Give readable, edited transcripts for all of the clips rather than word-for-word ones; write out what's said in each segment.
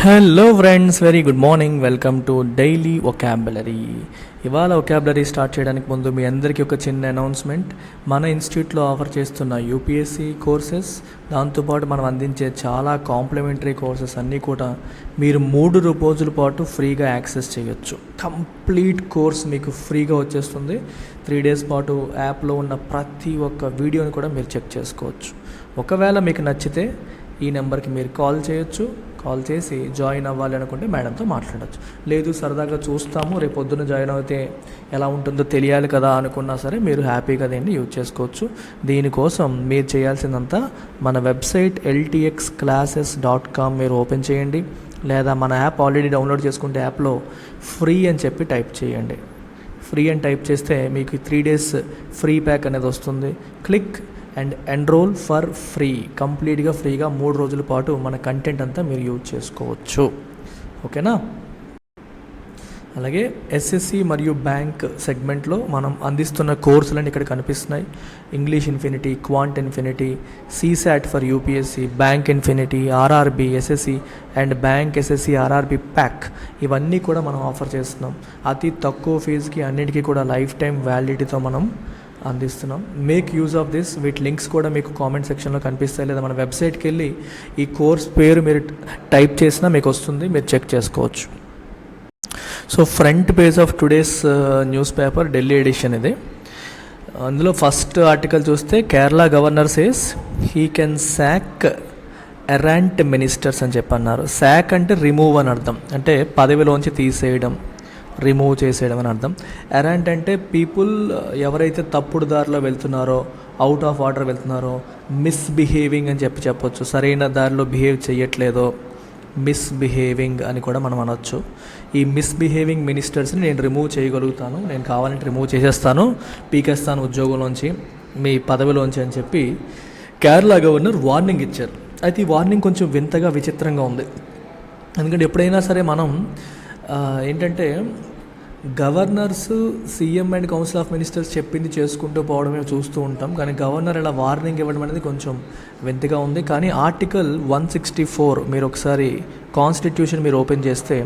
Hello friends, very good morning. Welcome to daily vocabulary. ఇవాళ vocabulary start చేయడానికి ముందు మీ అందరికీ ఒక చిన్న అనౌన్స్మెంట్. మన ఇన్స్టిట్యూట్లో ఆఫర్ చేస్తున్న యూపీఎస్సీ కోర్సెస్, దాంతోపాటు మనం అందించే చాలా కాంప్లిమెంటరీ కోర్సెస్ అన్నీ కూడా మీరు 3 రోజుల పాటు ఫ్రీగా యాక్సెస్ చేయొచ్చు. కంప్లీట్ కోర్స్ మీకు ఫ్రీగా వచ్చేస్తుంది. 3 డేస్ పాటు యాప్లో ఉన్న ప్రతి ఒక్క వీడియోని కూడా మీరు చెక్ చేసుకోవచ్చు. ఒకవేళ మీకు నచ్చితే ఈ నెంబర్కి మీరు కాల్ చేసి జాయిన్ అవ్వాలి అనుకుంటే మేడంతో మాట్లాడచ్చు. లేదు సరదాగా చూస్తాము, రేపు పొద్దున్న జాయిన్ అయితే ఎలా ఉంటుందో తెలియాలి కదా అనుకున్నా సరే మీరు హ్యాపీగా దీన్ని యూజ్ చేసుకోవచ్చు. దీనికోసం మీరు చేయాల్సిందంతా మన వెబ్సైట్ ltxclasses.com మీరు ఓపెన్ చేయండి, లేదా మన యాప్ ఆల్రెడీ డౌన్లోడ్ చేసుకుంటే యాప్లో ఫ్రీ అని చెప్పి టైప్ చేయండి. ఫ్రీ అని టైప్ చేస్తే మీకు 3 డేస్ ఫ్రీ ప్యాక్ అనేది వస్తుంది. Click and enrol for free. కంప్లీట్గా ఫ్రీగా 3 రోజుల పాటు మన కంటెంట్ అంతా మీరు యూజ్ చేసుకోవచ్చు. ఓకేనా? అలాగే ఎస్ఎస్సి మరియు బ్యాంక్ సెగ్మెంట్లో మనం అందిస్తున్న కోర్సులన్నీ ఇక్కడ కనిపిస్తున్నాయి. English infinity, quant infinity, CSAT for UPSC, bank infinity, RRB, SSC and bank SSC RRB pack, ఇవన్నీ కూడా మనం ఆఫర్ చేస్తున్నాం. అతి తక్కువ ఫీజుకి అన్నిటికీ కూడా లైఫ్ టైం వ్యాలిడిటీతో మనం అందిస్తున్నాం. Make use of this. వీటి లింక్స్ కూడా మీకు కామెంట్ సెక్షన్లో కనిపిస్తాయి, లేదా మన వెబ్సైట్కి వెళ్ళి ఈ కోర్స్ పేరు మీరు టైప్ చేసినా మీకు వస్తుంది, మీరు చెక్ చేసుకోవచ్చు. So front page of today's newspaper Delhi edition ఇది. అందులో ఫస్ట్ ఆర్టికల్ చూస్తే Kerala governor says he can sack errant ministers అని చెప్పన్నారు. సాక్ అంటే రిమూవ్ అని అర్థం, అంటే పదవిలోంచి తీసేయడం, రిమూవ్ చేసేయడం అని అర్థం. ఎరాంట్ అంటే పీపుల్ ఎవరైతే తప్పుడు దారిలో వెళ్తున్నారో, అవుట్ ఆఫ్ ఆర్డర్ వెళ్తున్నారో, మిస్బిహేవింగ్ అని చెప్పొచ్చు. సరైన దారిలో బిహేవ్ చేయట్లేదో మిస్బిహేవింగ్ అని కూడా మనం అనొచ్చు. ఈ మిస్బిహేవింగ్ మినిస్టర్స్ని నేను రిమూవ్ చేయగలుగుతాను, నేను కావాలంటే రిమూవ్ చేసేస్తాను, పీకేస్తాను ఉద్యోగంలోంచి, మీ పదవిలోంచి అని చెప్పి కేరళ గవర్నర్ వార్నింగ్ ఇచ్చారు. అయితే ఈ వార్నింగ్ కొంచెం వింతగా, విచిత్రంగా ఉంది. ఎందుకంటే ఎప్పుడైనా సరే మనం ఏంటంటే governors, CM and council of ministers చెప్పింది చేసుకుంటూ పోవడమే చూస్తూ ఉంటాం. కానీ గవర్నర్ ఇలా వార్నింగ్ ఇవ్వడం అనేది కొంచెం వింతగా ఉంది. కానీ ఆర్టికల్ 164 మీరు ఒకసారి కాన్స్టిట్యూషన్ మీరు ఓపెన్ చేస్తే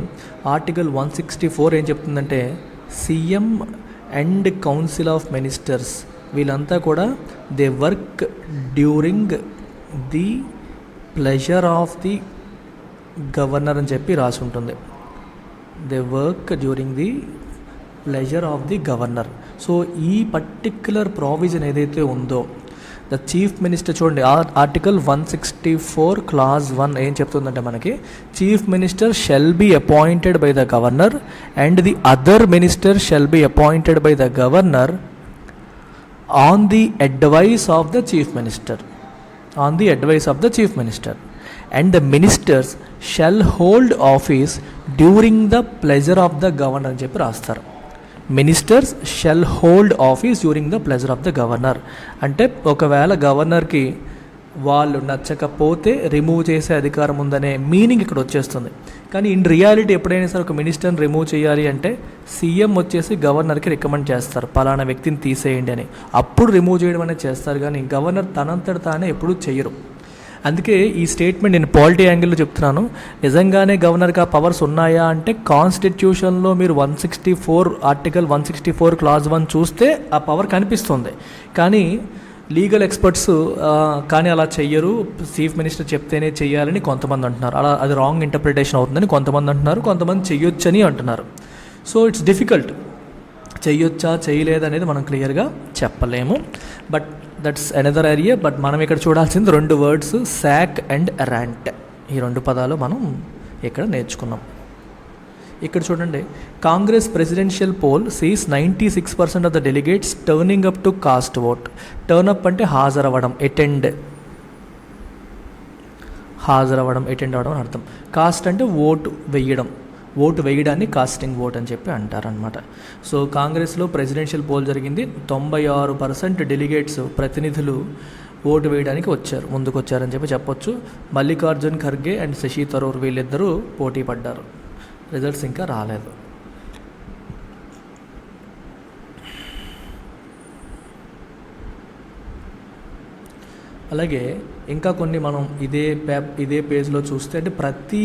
ఆర్టికల్ 164 ఏం చెప్తుందంటే, CM and council of ministers వీళ్ళంతా కూడా they work during the pleasure of the governor అని చెప్పి రాసి ఉంటుంది. They work during the pleasure of the governor. So ఈ పర్టిక్యులర్ ప్రావిజన్ ఏదైతే ఉందో, ద చీఫ్ మినిస్టర్, చూడండి ఆర్టికల్ 164 క్లాజ్ 1 ఏం చెప్తుందంటే మనకి, chief minister shall be appointed by the governor and the other minister shall be appointed by the governor on the advice of the chief minister, on the advice of the chief minister, and the ministers shall hold office during the pleasure of the governor అని చెప్పి రాస్తారు. Ministers shall hold office during the pleasure of the governor అంటే ఒకవేళ గవర్నర్కి వాళ్ళు నచ్చకపోతే remove చేసే అధికారం ఉందనే మీనింగ్ ఇక్కడ వచ్చేస్తుంది. కానీ ఇన్ రియాలిటీ ఎప్పుడైనా సరే ఒక మినిస్టర్ని రిమూవ్ చేయాలి అంటే సీఎం వచ్చేసి గవర్నర్కి రికమెండ్ చేస్తారు, పలానా వ్యక్తిని తీసేయండి అని. అప్పుడు రిమూవ్ చేయడం అనేది చేస్తారు, కానీ గవర్నర్ తనంతట తానే ఎప్పుడూ చెయ్యరు. అందుకే ఈ స్టేట్మెంట్ నేను పాలిటీ యాంగిల్లో చెప్తున్నాను. నిజంగానే గవర్నర్కి ఆ పవర్స్ ఉన్నాయా అంటే కాన్స్టిట్యూషన్లో మీరు 164 ఆర్టికల్ 164 క్లాజ్ 1 చూస్తే ఆ పవర్ కనిపిస్తుంది. కానీ లీగల్ ఎక్స్పర్ట్స్ కానీ అలా చెయ్యరు, చీఫ్ మినిస్టర్ చెప్తేనే చెయ్యాలని కొంతమంది అంటున్నారు. అలా అది రాంగ్ ఇంటర్ప్రిటేషన్ అవుతుందని కొంతమంది అంటున్నారు, కొంతమంది చెయ్యొచ్చని అంటున్నారు. సో ఇట్స్ డిఫికల్ట్, చెయ్యొచ్చా చేయలేదనేది మనం క్లియర్గా చెప్పలేము. But that's another area. But మనం ఇక్కడ చూడాల్సింది 2 వర్డ్స్, సాక్ అండ్ ఎరాంట్. ఈ 2 పదాలు మనం ఇక్కడ నేర్చుకున్నాం. ఇక్కడ చూడండి, Congress presidential poll sees 96% of the delegates turning up to cast vote. Turn up అంటే హాజరవ్వడం, అటెండ్ అవ్వడం అని అర్థం. కాస్ట్ అంటే ఓటు వేయడం, ఓటు వేయడాన్ని కాస్టింగ్ ఓట్ అని చెప్పి అంటారనమాట. సో కాంగ్రెస్లో ప్రెసిడెన్షియల్ పోల్ జరిగింది. 96% డెలిగేట్స్, ప్రతినిధులు ఓటు వేయడానికి ముందుకు వచ్చారని చెప్పొచ్చు. మల్లికార్జున్ ఖర్గే అండ్ శశి థరూర్ వీళ్ళిద్దరూ పోటీ పడ్డారు. రిజల్ట్స్ ఇంకా రాలేదు. అలాగే ఇంకా కొన్ని మనం ఇదే పేజ్లో చూస్తే, అంటే ప్రతి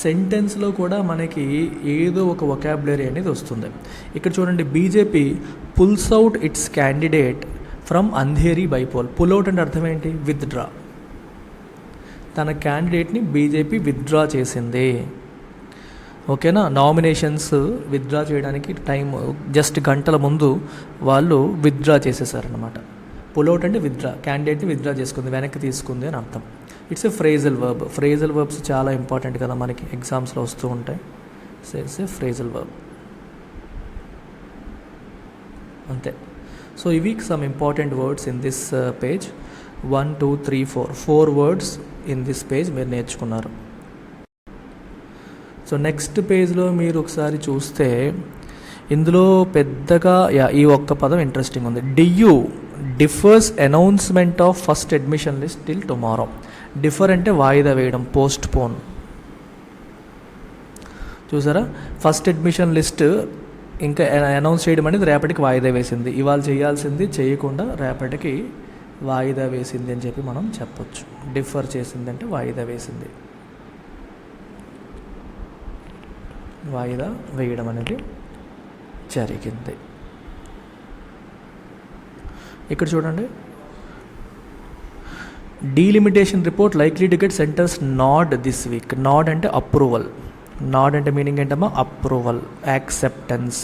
సెంటెన్స్లో కూడా మనకి ఏదో ఒక వొకాబులరీ అనేది వస్తుంది. ఇక్కడ చూడండి, BJP pulls out its candidate from Andheri bypoll. Pull out అంటే అర్థం ఏంటి? విత్డ్రా. తన క్యాండిడేట్ని బీజేపీ విత్డ్రా చేసింది. ఓకేనా? నామినేషన్స్ విత్డ్రా చేయడానికి టైం జస్ట్ గంటల ముందు వాళ్ళు విత్డ్రా చేసేసారనమాట. పుల్అవుట్ అంటే విత్డ్రా, క్యాండిడేట్ని విత్డ్రా చేసుకుంది, వెనక్కి తీసుకుంది అని అర్థం. It's a phrasal verb. Phrasal verbs చాలా ఇంపార్టెంట్ కదా మనకి, ఎగ్జామ్స్లో వస్తూ ఉంటాయి. So it's a phrasal verb, అంతే. సో ఇవి some important words in this page. 1 2 3 4 words in this page మీరు నేర్చుకున్నారు. సో నెక్స్ట్ పేజ్లో మీరు ఒకసారి చూస్తే ఇందులో పెద్దగా ఈ ఒక్క పదం ఇంట్రెస్టింగ్ ఉంది. DU defers announcement of first admission list till tomorrow. Defer అంటే వాయిదా వేయడం, పోస్ట్ పోన్. చూసారా, ఫస్ట్ అడ్మిషన్ లిస్ట్ ఇంకా అనౌన్స్ చేయడం అనేది రేపటికి వాయిదా వేసింది. ఇవాళ చేయాల్సింది చేయకుండా రేపటికి వాయిదా వేసింది అని చెప్పి మనం చెప్పొచ్చు. డిఫర్ చేసింది అంటే వాయిదా వేసింది, వాయిదా వేయడం అనేది జరిగింది. ఇక్కడ చూడండి, delimitation report likely to get centre's nod this week. Nod అంటే అప్రూవల్. నాడ్ అంటే మీనింగ్ ఏంటమ్మా? Approval, acceptance.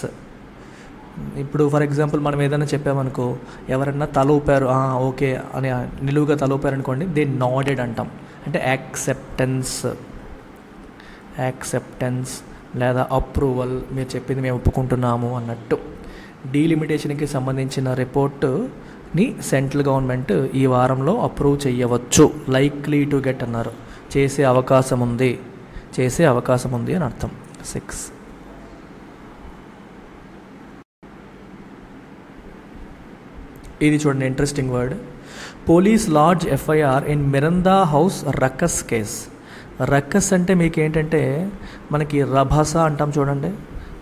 ఇప్పుడు ఫర్ ఎగ్జాంపుల్ మనం ఏదైనా చెప్పామనుకో, ఎవరన్నా తల ఊపారు, ఓకే అని నిలువుగా తల ఊపారు అనుకోండి, దే నాడెడ్ అంటాం. అంటే యాక్సెప్టెన్స్, యాక్సెప్టెన్స్ లేదా అప్రూవల్, మీరు చెప్పింది మేము ఒప్పుకుంటున్నాము అన్నట్టు. డీలిమిటేషన్కి సంబంధించిన రిపోర్టుని సెంట్రల్ గవర్నమెంట్ ఈ వారంలో అప్రూవ్ చేయవచ్చు. లైక్లీ టు గెట్ అన్నారు, చేసే అవకాశం ఉంది, చేసే అవకాశం ఉంది అని అర్థం. 6. ఇది చూడండి, interesting word. Police lodge FIR in Miranda house ruckus case. Ruckus అంటే మీకు ఏంటంటే మనకి రభస అంటాం చూడండి,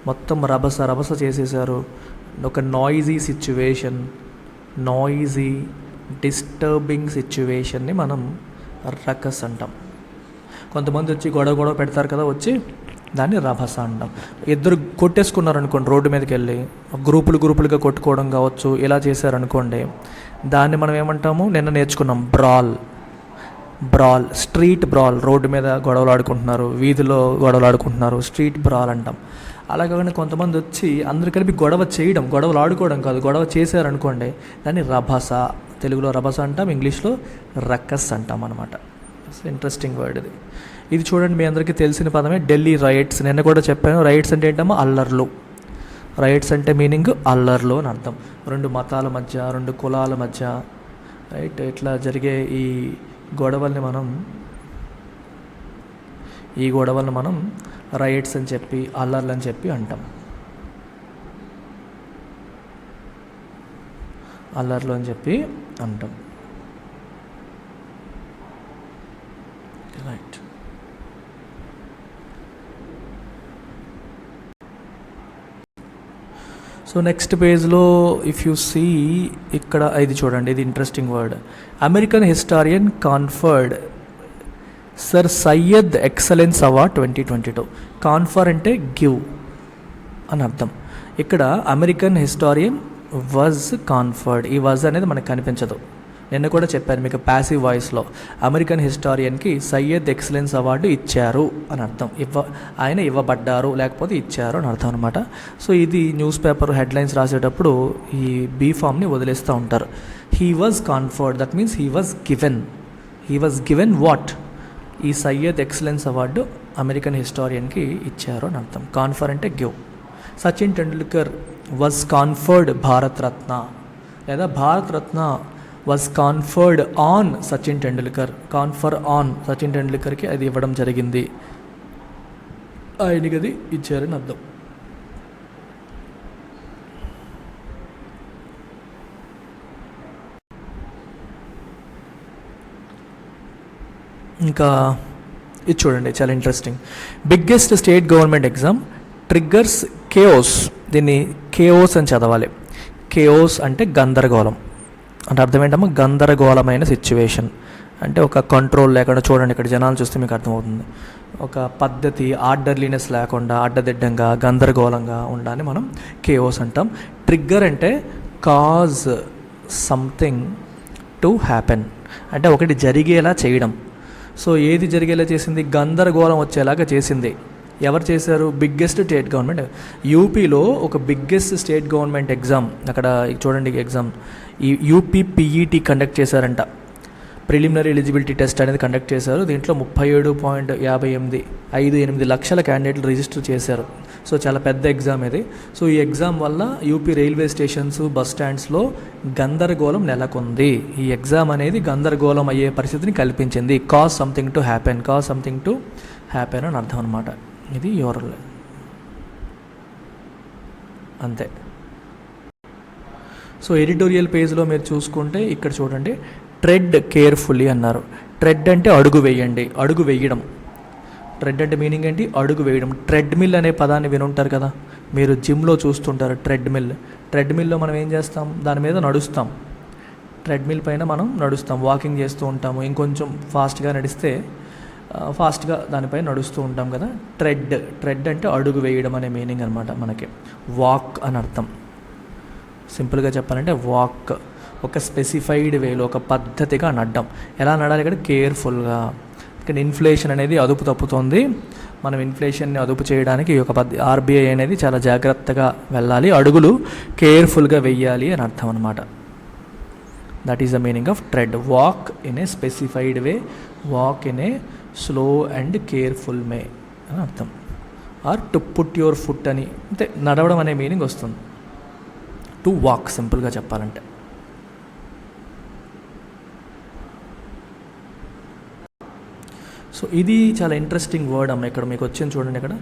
మొత్తం రభస రభస చేసేసారు. ఒక నాయిజీ సిచ్యువేషన్, నాయిజీ డిస్టర్బింగ్ సిచ్యువేషన్ని మనం రక్కస్ అంటాం. కొంతమంది వచ్చి గొడవ పెడతారు కదా, వచ్చి దాన్ని రభస అంటాం. ఇద్దరు కొట్టేసుకున్నారు అనుకోండి, రోడ్డు మీదకి వెళ్ళి గ్రూపులుగా కొట్టుకోవడం కావచ్చు, ఇలా చేశారనుకోండి, దాన్ని మనం ఏమంటాము? నిన్న నేర్చుకున్నాం, బ్రాల్. Street brawl. రోడ్డు మీద గొడవలు ఆడుకుంటున్నారు, వీధిలో గొడవలు ఆడుకుంటున్నారు, స్ట్రీట్ బ్రాల్ అంటాం. అలాగే కొంతమంది వచ్చి అందరు కలిపి గొడవ చేయడం, గొడవలు ఆడుకోవడం కాదు, గొడవ చేశారనుకోండి, దాన్ని రభస. తెలుగులో రభస అంటాం, ఇంగ్లీష్లో రక్కస్ అంటాం అనమాట. ఇంట్రెస్టింగ్ వర్డ్ ఇది. ఇది చూడండి, మీ అందరికీ తెలిసిన పదమే ఢిల్లీ రైట్స్. నిన్న కూడా చెప్పాను, రైట్స్ అంటే ఏంటమ్మా? అల్లర్లు. రైట్స్ అంటే మీనింగ్ అల్లర్లు అని అర్థం. 2 మతాల మధ్య, 2 కులాల మధ్య, రైట్, ఇట్లా జరిగే ఈ గొడవల్ని మనం రైట్స్ అని చెప్పి, అల్లర్లు అని చెప్పి అంటాం. అల్లర్లు అని చెప్పి అంటాం. రైట్. సో నెక్స్ట్ పేజ్లో ఇఫ్ యూ సీ, ఇక్కడ ఇది చూడండి, ఇది interesting word. American historian conferred sir Syed excellence award 2022. Confer అంటే గివ్ అని అర్థం. ఇక్కడ అమెరికన్ హిస్టారియన్ వాజ్ కాన్ఫర్డ్. ఈ వాజ్ అనేది మనకు కనిపించదు. నిన్న కూడా చెప్పాను మీకు ప్యాసివ్ వాయిస్లో, అమెరికన్ హిస్టారియన్కి సయ్యద్ ఎక్సలెన్స్ అవార్డు ఇచ్చారు అని అర్థం. ఆయన ఇవ్వబడ్డారు లేకపోతే ఇచ్చారు అని అర్థం అనమాట. సో ఇది న్యూస్ పేపర్ హెడ్లైన్స్ రాసేటప్పుడు ఈ బీ ఫామ్ని వదిలేస్తూ ఉంటారు. He was conferred, that means he was given what? ఈ సయ్యద్ ఎక్సలెన్స్ అవార్డు అమెరికన్ హిస్టారియన్కి ఇచ్చారు అని అర్థం. కాన్ఫర్ అంటే give. Sachin Tendulkar was conferred Bharat Ratna, లేదా Bharat Ratna was conferred on Sachin Tendulkar. Confer on Sachin టెండూల్కర్కి అది ఇవ్వడం జరిగింది, ఆయనకి అది ఇచ్చారని అర్థం. ఇంకా ఇది చూడండి, చాలా interesting. Biggest state government exam triggers chaos. దీన్ని కేఓస్ అని చదవాలి. కేఓస్ అంటే గందరగోళం అంటే అర్థం ఏంటమ్మా? గందరగోళమైన సిచ్యువేషన్, అంటే ఒక కంట్రోల్ లేకుండా, చూడండి ఇక్కడ జనాలు చూస్తే మీకు అర్థమవుతుంది, ఒక పద్ధతి, ఆర్డర్లీనెస్ లేకుండా అడ్డదిడ్డంగా గందరగోళంగా ఉండాలని మనం కేఓస్ అంటాం. ట్రిగ్గర్ అంటే కాజ్ సంథింగ్ టు హ్యాపెన్, అంటే ఒకటి జరిగేలా చేయడం. సో ఏది జరిగేలా చేసింది? గందరగోళం వచ్చేలాగా చేసింది. ఎవరు చేశారు? Biggest state government. యూపీలో ఒక బిగ్గెస్ట్ స్టేట్ గవర్నమెంట్ ఎగ్జామ్, అక్కడ చూడండి ఎగ్జామ్, ఈ యూపీపీఈటీ కండక్ట్ చేశారంట. ప్రిలిమినరీ ఎలిజిబిలిటీ టెస్ట్ అనేది కండక్ట్ చేశారు. దీంట్లో 37.58 లక్షల క్యాండిడేట్లు రిజిస్టర్ చేశారు. సో చాలా పెద్ద ఎగ్జామ్ ఇది. సో ఈ ఎగ్జామ్ వల్ల యూపీ రైల్వే స్టేషన్స్, బస్ స్టాండ్స్లో గందరగోళం నెలకొంది. ఈ ఎగ్జామ్ అనేది గందరగోళం అయ్యే పరిస్థితిని కల్పించింది. Cause something to happen, cause something to happen అని అర్థం అనమాట. ఇది యువర్ అంతే. సో ఎడిటోరియల్ పేజ్లో మీరు చూసుకుంటే ఇక్కడ చూడండి, ట్రెడ్ కేర్ఫుల్లీ అన్నారు. ట్రెడ్ అంటే అడుగు వేయండి, అడుగు వేయడం. ట్రెడ్ అంటే మీనింగ్ ఏంటి? అడుగు వేయడం. ట్రెడ్మిల్ అనే పదాన్ని వినుంటారు కదా, మీరు జిమ్లో చూస్తుంటారు ట్రెడ్మిల్. ట్రెడ్మిల్లో మనం ఏం చేస్తాం? దాని మీద నడుస్తాం. ట్రెడ్మిల్ పైన మనం నడుస్తాం, వాకింగ్ చేస్తూ ఉంటాము. ఇంకొంచెం ఫాస్ట్గా నడిస్తే ఫాస్ట్గా దానిపై నడుస్తూ ఉంటాం కదా. ట్రెడ్ అంటే అడుగు వేయడం అనే మీనింగ్ అనమాట మనకి. వాక్ అని అర్థం. సింపుల్గా చెప్పాలంటే వాక్ ఒక స్పెసిఫైడ్ వేలో, ఒక పద్ధతిగా నడడం. ఎలా నడాలి? ఇక్కడ కేర్ఫుల్గా. ఇక్కడ ఇన్ఫ్లేషన్ అనేది అదుపు తప్పుతోంది. మనం ఇన్ఫ్లేషన్ని అదుపు చేయడానికి ఈ యొక్క ఆర్బీఐ అనేది చాలా జాగ్రత్తగా వెళ్ళాలి, అడుగులు కేర్ఫుల్గా వెయ్యాలి అని అర్థం అనమాట. That is the meaning of tread. Walk in a specified way, walk in a slow and careful way అని అర్థం. Or to put your foot అని, అంటే నడవడం అనే మీనింగ్ వస్తుంది. టు వాక్ సింపుల్గా చెప్పాలంటే. సో ఇది చాలా ఇంట్రెస్టింగ్ వర్డ్ అమ్మ. ఇక్కడ మీకు వచ్చింది చూడండి, ఇక్కడ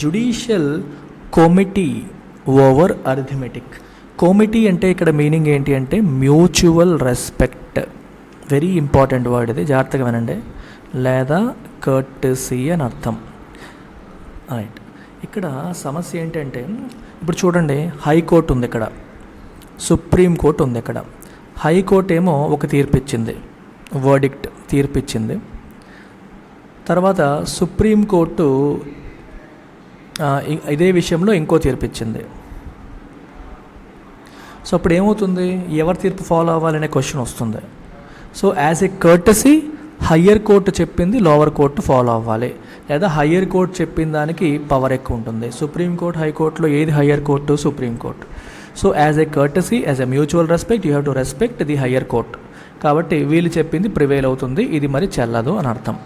judicial committee over arithmetic. Committee అంటే ఇక్కడ మీనింగ్ ఏంటి అంటే mutual respect. Very important word ఇది, జాగ్రత్తగా వినండి. లేదా కర్టసీ అని అర్థం. రైట్. ఇక్కడ సమస్య ఏంటంటే, ఇప్పుడు చూడండి, హైకోర్టు ఉంది ఇక్కడ, సుప్రీంకోర్టు ఉంది ఇక్కడ. హైకోర్టు ఏమో ఒక తీర్పు ఇచ్చింది, వర్డిక్ట్ తీర్పు ఇచ్చింది. తర్వాత సుప్రీంకోర్టు ఇదే విషయంలో ఇంకో తీర్పు ఇచ్చింది. సో అప్పుడు ఏమవుతుంది? ఎవరి తీర్పు ఫాలో అవ్వాలనే క్వశ్చన్ వస్తుంది. So as a courtesy higher court చెప్పింది లోవర్ కోర్టు ఫాలో అవ్వాలి, లేదా హయ్యర్ కోర్టు చెప్పిన దానికి పవర్ ఎక్కువ ఉంటుంది. సుప్రీంకోర్టు, హైకోర్టులో ఏది higher court? Supreme court. So as a courtesy, as a mutual respect, you have to respect the higher court. కాబట్టి వీళ్ళు చెప్పింది ప్రివైల్ అవుతుంది, ఇది మరి చెల్లదు అని అర్థం.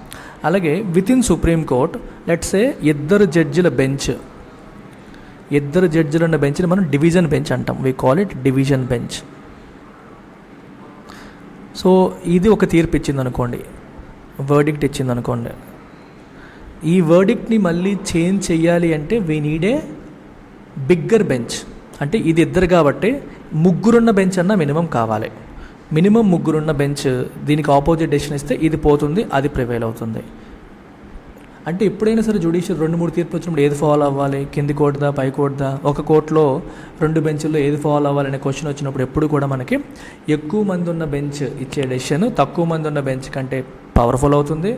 అలాగే విత్ ఇన్ సుప్రీంకోర్ట్ లెట్సే ఇద్దరు జడ్జిల బెంచ్, ఇద్దరు జడ్జిలు ఉన్న బెంచ్ని మనం డివిజన్ బెంచ్ అంటాం. We call it division bench. So ఇది ఒక తీర్పు ఇచ్చింది అనుకోండి, వర్డిక్ట్ ఇచ్చింది అనుకోండి. ఈ వర్డిక్ట్ని మళ్ళీ చేంజ్ చేయాలి అంటే we need a bigger bench. అంటే ఇది ఇద్దరు కాబట్టి ముగ్గురున్న బెంచ్ అన్న మినిమం కావాలి. మినిమం ముగ్గురున్న బెంచ్ దీనికి ఆపోజిట్ డెసిషన్ ఇస్తే ఇది పోతుంది, అది ప్రివైల్ అవుతుంది. అంటే ఎప్పుడైనా సరే జ్యుడిషియల్ 2-3 తీర్పు వచ్చినప్పుడు ఏది ఫాలో అవ్వాలి? కింది కోర్టుదా, పై కోర్టుదా? ఒక కోర్టులో 2 బెంచ్ల్లో ఏది ఫాలో అవ్వాలనే క్వశ్చన్ వచ్చినప్పుడు ఎప్పుడు కూడా మనకి ఎక్కువ మంది ఉన్న బెంచ్ ఇచ్చే డెసిషన్ తక్కువ మంది ఉన్న బెంచ్ కంటే పవర్ఫుల్ అవుతుంది,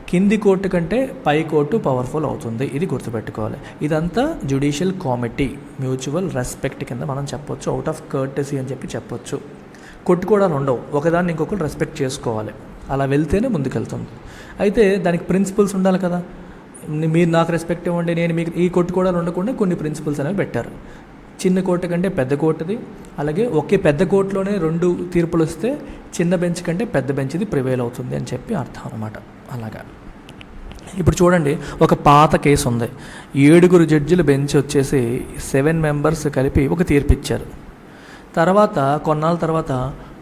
కింది కోర్టు కంటే పై కోర్టు పవర్ఫుల్ అవుతుంది. ఇది గుర్తుపెట్టుకోవాలి. ఇదంతా జ్యుడిషియల్ కమిటీ, మ్యూచువల్ రెస్పెక్ట్ కింద మనం చెప్పొచ్చు. అవుట్ ఆఫ్ కర్టసీ అని చెప్పొచ్చు. కొట్టుకోవడాలు ఉండవు, ఒకదాన్ని ఇంకొకరు రెస్పెక్ట్ చేసుకోవాలి. అలా వెళ్తేనే ముందుకెళ్తుంది. అయితే దానికి ప్రిన్సిపల్స్ ఉండాలి కదా. మీరు నాకు రెస్పెక్ట్ ఇవ్వండి, నేను మీకు, ఈ కొట్టుకోవడాలు ఉండకుండా కొన్ని ప్రిన్సిపల్స్ అనేవి పెట్టారు. చిన్న కోర్టు కంటే పెద్ద కోర్టుది, అలాగే ఒకే పెద్ద కోర్టులోనే 2 తీర్పులు వస్తే చిన్న బెంచ్ కంటే పెద్ద బెంచ్ది ప్రివైల్ అవుతుంది అని చెప్పి అర్థం అనమాట. అలాగా ఇప్పుడు చూడండి, ఒక పాత కేసు ఉంది. 7 జడ్జిల బెంచ్ వచ్చేసి 7 మెంబర్స్ కలిపి ఒక తీర్పు ఇచ్చారు. తర్వాత కొన్నాళ్ళ తర్వాత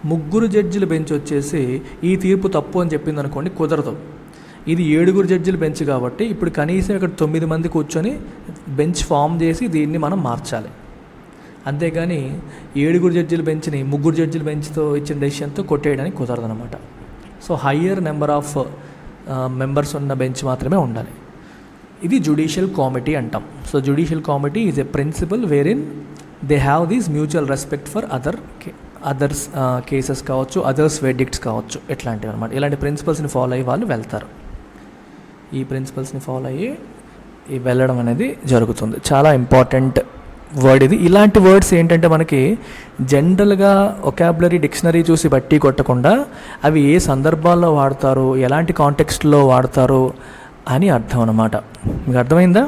3 జడ్జిల బెంచ్ వచ్చేసి ఈ తీర్పు తప్పు అని చెప్పింది అనుకోండి, కుదరదు. ఇది 7 జడ్జిల బెంచ్ కాబట్టి ఇప్పుడు కనీసం ఇక్కడ 9 మంది కూర్చొని బెంచ్ ఫామ్ చేసి దీన్ని మనం మార్చాలి. అంతేగాని 7 జడ్జిల బెంచ్ని 3 జడ్జిల బెంచ్తో ఇచ్చిన డెసిషన్తో కొట్టేయడానికి కుదరదు అనమాట. So higher number of members ఉన్న బెంచ్ మాత్రమే ఉండాలి. ఇది జ్యుడిషియల్ కమిటీ అంటాం. So judicial comity is a principle wherein they have these mutual respect for others cases కావచ్చు, అదర్స్ వెర్డిక్ట్స్ కావచ్చు, ఇట్లాంటివి అనమాట. ఇలాంటి ప్రిన్సిపల్స్ని ఫాలో అయ్యి వాళ్ళు వెళ్తారు. ఈ ప్రిన్సిపల్స్ని ఫాలో అయ్యి వెళ్ళడం అనేది జరుగుతుంది. చాలా ఇంపార్టెంట్ వర్డ్ ఇది. ఇలాంటి వర్డ్స్ ఏంటంటే మనకి జనరల్గా ఒకాబులరీ డిక్షనరీ చూసి బట్టి కొట్టకుండా అవి ఏ సందర్భాల్లో వాడతారు, ఎలాంటి కాంటెక్స్ట్లో వాడతారు అని అర్థం అన్నమాట. మీకు అర్థమైందా?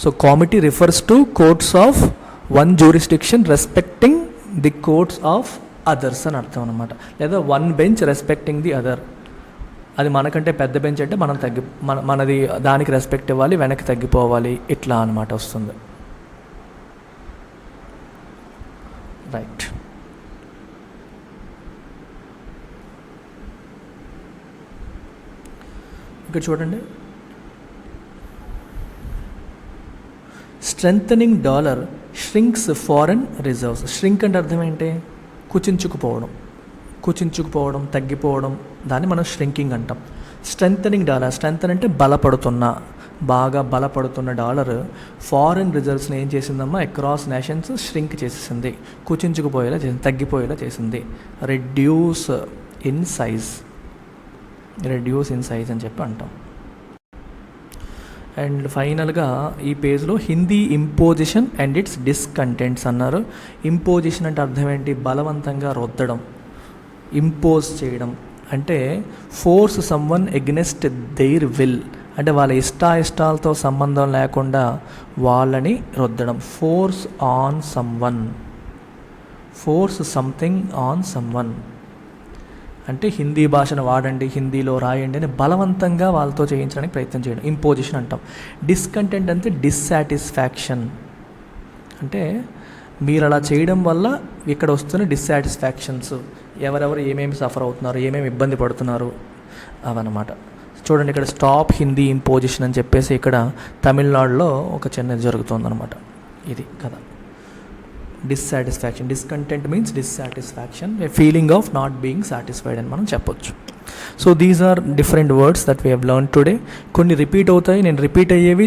So committee refers to courts of one jurisdiction respecting the courts of others అని అర్థం అనమాట. లేదా one bench respecting the other. అది మనకంటే పెద్ద బెంచ్ అంటే మనం మనది దానికి రెస్పెక్ట్ ఇవ్వాలి, వెనక్కి తగ్గిపోవాలి, ఇట్లా అనమాట వస్తుంది. రైట్. ఇక్కడ చూడండి, strengthening dollar ష్రింక్స్ foreign reserves. Shrink అంటే అర్థం ఏంటి? కుచించుకుపోవడం, తగ్గిపోవడం, దాన్ని మనం ష్రింకింగ్ అంటాం. స్ట్రెంథనింగ్ డాలర్, స్ట్రెంథన్ అంటే బాగా బలపడుతున్న డాలర్ ఫారెన్ రిజర్వ్స్ని ఏం చేసిందమ్మా? అక్రాస్ నేషన్స్ ష్రింక్ చేసేసింది, కుచించుకుపోయేలా చేసింది, తగ్గిపోయేలా చేసింది. రెడ్యూస్ ఇన్ సైజ్ అని చెప్పి అంటాం. అండ్ ఫైనల్గా ఈ పేజ్లో హిందీ ఇంపోజిషన్ అండ్ ఇట్స్ డిస్కంటెంట్స్ అన్నారు. ఇంపోజిషన్ అంటే అర్థం ఏంటి? బలవంతంగా రుద్దడం, ఇంపోజ్ చేయడం. అంటే force someone against their will, అంటే వాళ్ళ ఇష్టాలతో సంబంధం లేకుండా వాళ్ళని రుద్దడం. ఫోర్స్ సంథింగ్ ఆన్ సమ్వన్ అంటే హిందీ భాషను వాడండి, హిందీలో రాయండి అని బలవంతంగా వాళ్ళతో చేయించడానికి ప్రయత్నం చేయడం ఇంపోజిషన్ అంటాం. డిస్కంటెంట్ అంటే డిస్సాటిస్ఫాక్షన్. అంటే మీరు అలా చేయడం వల్ల ఇక్కడ వస్తున్న డిస్సాటిస్ఫాక్షన్స్, ఎవరెవరు ఏమేమి సఫర్ అవుతున్నారు, ఏమేమి ఇబ్బంది పడుతున్నారు అవన్నమాట. చూడండి, ఇక్కడ స్టాప్ హిందీ ఇంపోజిషన్ అని చెప్పేసి ఇక్కడ తమిళనాడులో ఒక చిన్నది జరుగుతుందన్నమాట. ఇది కదా dissatisfaction. Discontent means dissatisfaction, a feeling of not being satisfied అని మనం చెప్పొచ్చు. So these are different words that we have learn today. కొన్ని రిపీట్ అవుతాయి. నేను రిపీట్ అయ్యేవి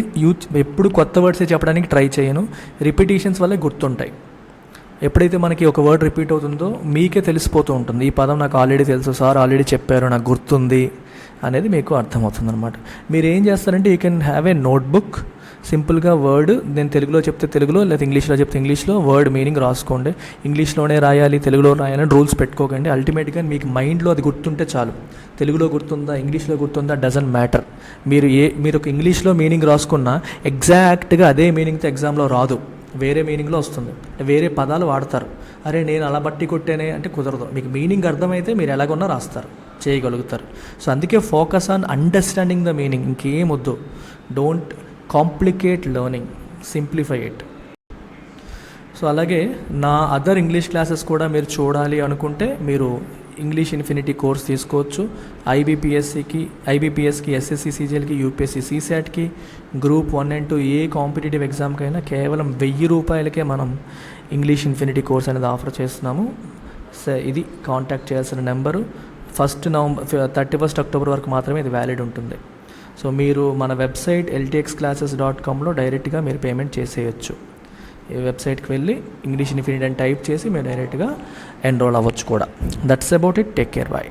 ఎప్పుడు కొత్త వర్డ్సే చెప్పడానికి ట్రై చేయను. రిపిటీషన్స్ వల్లే గుర్తుంటాయి. ఎప్పుడైతే మనకి ఒక వర్డ్ రిపీట్ అవుతుందో మీకే తెలిసిపోతూ ఉంటుంది, ఈ పదం నాకు ఆల్రెడీ తెలుసు, సార్ ఆల్రెడీ చెప్పారు, నాకు గుర్తుంది అనేది మీకు అర్థమవుతుంది అనమాట. మీరు ఏం చేస్తారంటే you can have a notebook. సింపుల్గా వర్డ్ నేను తెలుగులో చెప్తే తెలుగులో, లేదా ఇంగ్లీష్లో చెప్తే ఇంగ్లీష్లో వర్డ్ మీనింగ్ రాసుకోండి. ఇంగ్లీష్లోనే రాయాలి, తెలుగులో రాయాలని రూల్స్ పెట్టుకోకండి. అల్టిమేట్గా మీకు మైండ్లో అది గుర్తుంటే చాలు. తెలుగులో గుర్తుందా, ఇంగ్లీష్లో గుర్తుందా, డజంట్ మ్యాటర్. మీరు ఒక ఇంగ్లీష్లో మీనింగ్ రాసుకున్నా ఎగ్జాక్ట్గా అదే మీనింగ్తో ఎగ్జామ్లో రాదు, వేరే మీనింగ్లో వస్తుంది, వేరే పదాలు వాడతారు. అరే నేను అలా బట్టి కొట్టేనే అంటే కుదరదు. మీకు మీనింగ్ అర్థమైతే మీరు ఎలాగొన్నా రాస్తారు, చేయగలుగుతారు. సో అందుకే focus on understanding the meaning. ఇంకేం వద్దు. Don't complicate learning, simplify it. So అలాగే నా అదర్ ఇంగ్లీష్ క్లాసెస్ కూడా మీరు చూడాలి అనుకుంటే మీరు ఇంగ్లీష్ ఇన్ఫినిటీ కోర్స్ తీసుకోవచ్చు. ఐబీపీఎస్కి, ఎస్ఎస్సి సీజీఎల్కి, యూపీఎస్సి సీసాట్కి, గ్రూప్ 1 and 2 ఏ కాంపిటేటివ్ ఎగ్జామ్కైనా కేవలం 1000 రూపాయలకే మనం ఇంగ్లీష్ ఇన్ఫినిటీ కోర్స్ అనేది ఆఫర్ చేస్తున్నాము. ఇది కాంటాక్ట్ చేయాల్సిన నెంబరు. 31 అక్టోబర్ వరకు మాత్రమే ఇది వ్యాలిడ్ ఉంటుంది. సో మీరు మన వెబ్సైట్ ltxclasses.comలో డైరెక్ట్గా మీరు పేమెంట్ చేసేయచ్చు. ఈ వెబ్సైట్కి వెళ్ళి ఇంగ్లీష్ ఇన్ఫినిటీ అని టైప్ చేసి మీరు డైరెక్ట్గా ఎన్రోల్ అవ్వచ్చు కూడా. That's about it. Take care. By.